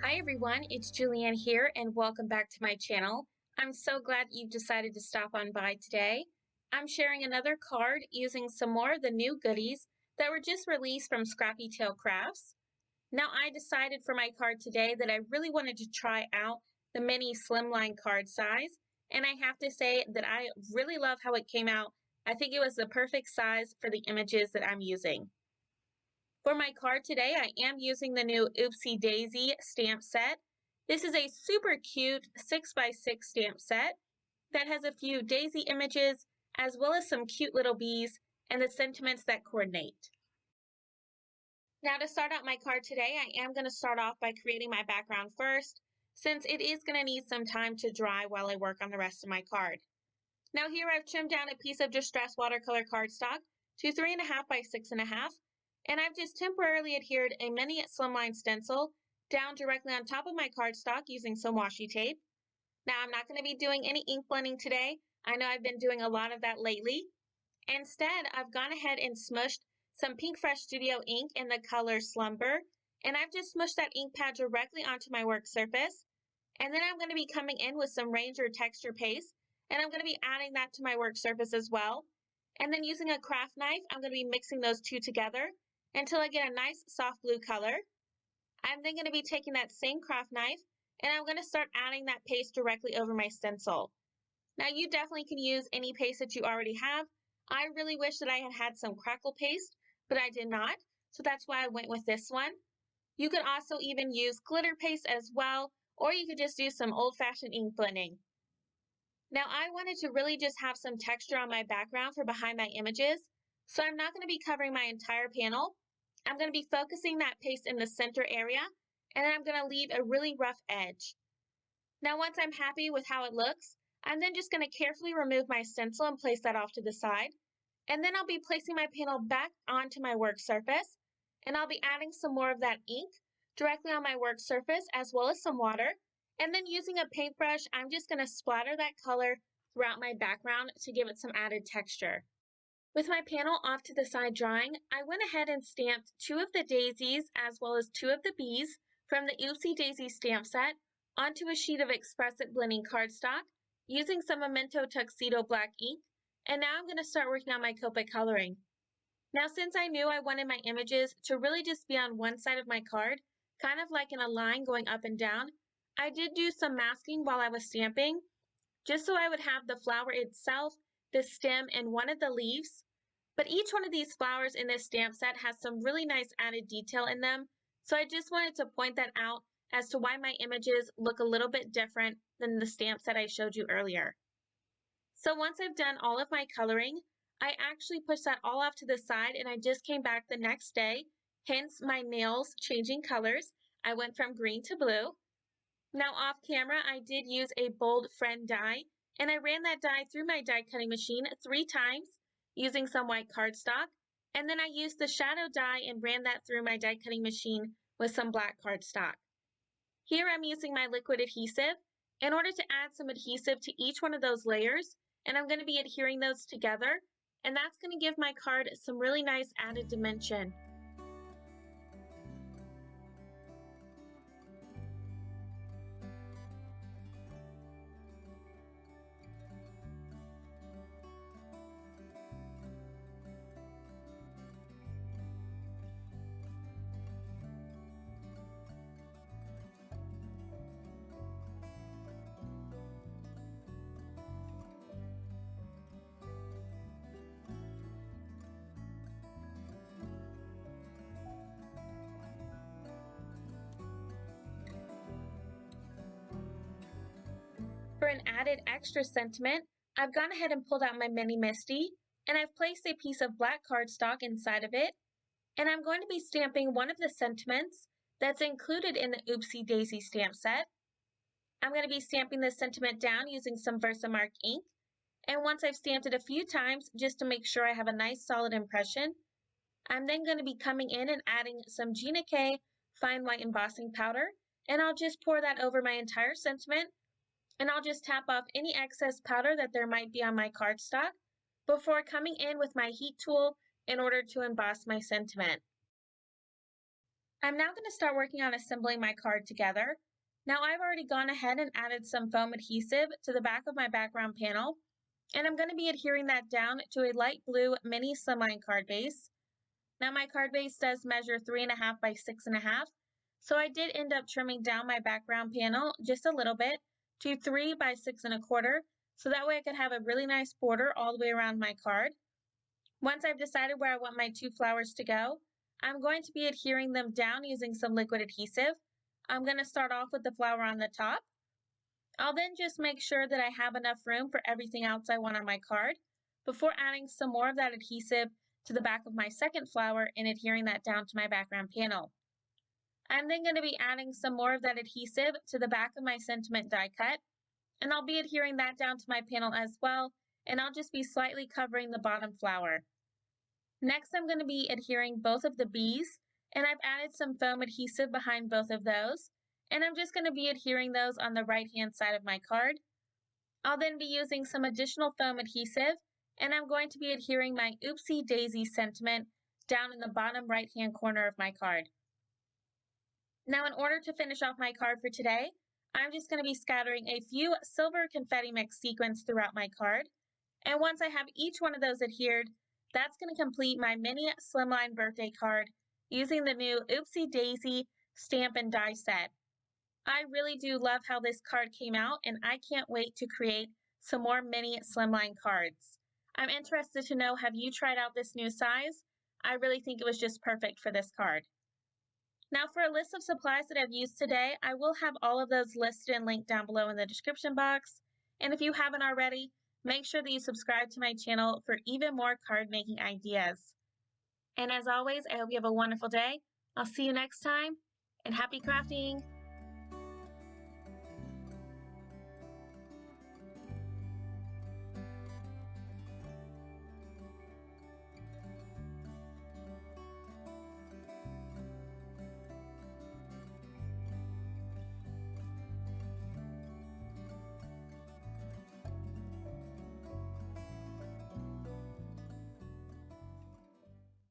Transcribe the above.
Hi everyone, it's Julianne here and welcome back to my channel. I'm so glad you've decided to stop on by today. I'm sharing another card using some more of the new goodies that were just released from Scrappy Tail Crafts. Now I decided for my card today that I really wanted to try out the mini slimline card size, and I have to say that I really love how it came out. I think it was the perfect size for the images that I'm using. For my card today, I am using the new Oopsy Daisy stamp set. This is a super cute 6x6 stamp set that has a few daisy images as well as some cute little bees and the sentiments that coordinate. Now to start out my card today, I am going to start off by creating my background first, since it is going to need some time to dry while I work on the rest of my card. Now here I've trimmed down a piece of distressed watercolor cardstock to 3.5 by 6.5, and I've just temporarily adhered a mini slimline stencil down directly on top of my cardstock using some washi tape. Now I'm not going to be doing any ink blending today. I know I've been doing a lot of that lately. Instead, I've gone ahead and smushed some Pinkfresh Studio ink in the color Slumber, and I've just smushed that ink pad directly onto my work surface. And then I'm going to be coming in with some Ranger texture paste, and I'm going to be adding that to my work surface as well. And then using a craft knife, I'm going to be mixing those two together until I get a nice soft blue color. I'm then going to be taking that same craft knife, and I'm going to start adding that paste directly over my stencil. Now you definitely can use any paste that you already have. I really wish that I had had some crackle paste, but I did not, so that's why I went with this one. You could also even use glitter paste as well, or you could just do some old-fashioned ink blending. Now I wanted to really just have some texture on my background for behind my images, so I'm not going to be covering my entire panel. I'm going to be focusing that paste in the center area, and then I'm going to leave a really rough edge. Now once I'm happy with how it looks, I'm then just going to carefully remove my stencil and place that off to the side. And then I'll be placing my panel back onto my work surface, and I'll be adding some more of that ink directly on my work surface as well as some water. And then using a paintbrush, I'm just going to splatter that color throughout my background to give it some added texture. With my panel off to the side drying, I went ahead and stamped two of the daisies as well as two of the bees from the Oopsy Daisy stamp set onto a sheet of Express It blending cardstock using some Memento Tuxedo black ink, and now I'm going to start working on my Copic coloring. Now since I knew I wanted my images to really just be on one side of my card, kind of like in a line going up and down, I did do some masking while I was stamping, just so I would have the flower itself, the stem, and one of the leaves. But each one of these flowers in this stamp set has some really nice added detail in them, so I just wanted to point that out as to why my images look a little bit different than the stamp set I showed you earlier. So once I've done all of my coloring, I actually pushed that all off to the side and I just came back the next day, hence my nails changing colors. I went from green to blue. Now off camera, I did use a bold friend die, and I ran that die through my die cutting machine 3 times using some white cardstock, and then I used the shadow die and ran that through my die cutting machine with some black cardstock. Here I'm using my liquid adhesive in order to add some adhesive to each one of those layers, and I'm going to be adhering those together, and that's going to give my card some really nice added dimension. For an added extra sentiment, I've gone ahead and pulled out my mini MISTI, and I've placed a piece of black cardstock inside of it, and I'm going to be stamping one of the sentiments that's included in the Oopsy Daisy stamp set. I'm going to be stamping this sentiment down using some Versamark ink, and once I've stamped it a few times just to make sure I have a nice solid impression, I'm then going to be coming in and adding some Gina K fine white embossing powder, and I'll just pour that over my entire sentiment, and I'll just tap off any excess powder that there might be on my cardstock before coming in with my heat tool in order to emboss my sentiment. I'm now going to start working on assembling my card together. Now I've already gone ahead and added some foam adhesive to the back of my background panel, and I'm going to be adhering that down to a light blue mini slimline card base. Now my card base does measure 3.5 by 6.5, so I did end up trimming down my background panel just a little bit to 3 by 6.25, so that way I could have a really nice border all the way around my card. Once I've decided where I want my two flowers to go, I'm going to be adhering them down using some liquid adhesive. I'm going to start off with the flower on the top. I'll then just make sure that I have enough room for everything else I want on my card before adding some more of that adhesive to the back of my second flower and adhering that down to my background panel. I'm then going to be adding some more of that adhesive to the back of my sentiment die cut, and I'll be adhering that down to my panel as well, and I'll just be slightly covering the bottom flower. Next, I'm going to be adhering both of the bees, and I've added some foam adhesive behind both of those, and I'm just going to be adhering those on the right-hand side of my card. I'll then be using some additional foam adhesive, and I'm going to be adhering my Oopsy Daisy sentiment down in the bottom right-hand corner of my card. Now, in order to finish off my card for today, I'm just going to be scattering a few silver confetti mix sequins throughout my card, and once I have each one of those adhered, that's going to complete my mini slimline birthday card using the new Oopsy Daisy stamp and die set. I really do love how this card came out, and I can't wait to create some more mini slimline cards. I'm interested to know, have you tried out this new size? I really think it was just perfect for this card. Now for a list of supplies that I've used today, I will have all of those listed and linked down below in the description box. And if you haven't already, make sure that you subscribe to my channel for even more card making ideas. And as always, I hope you have a wonderful day. I'll see you next time, and happy crafting!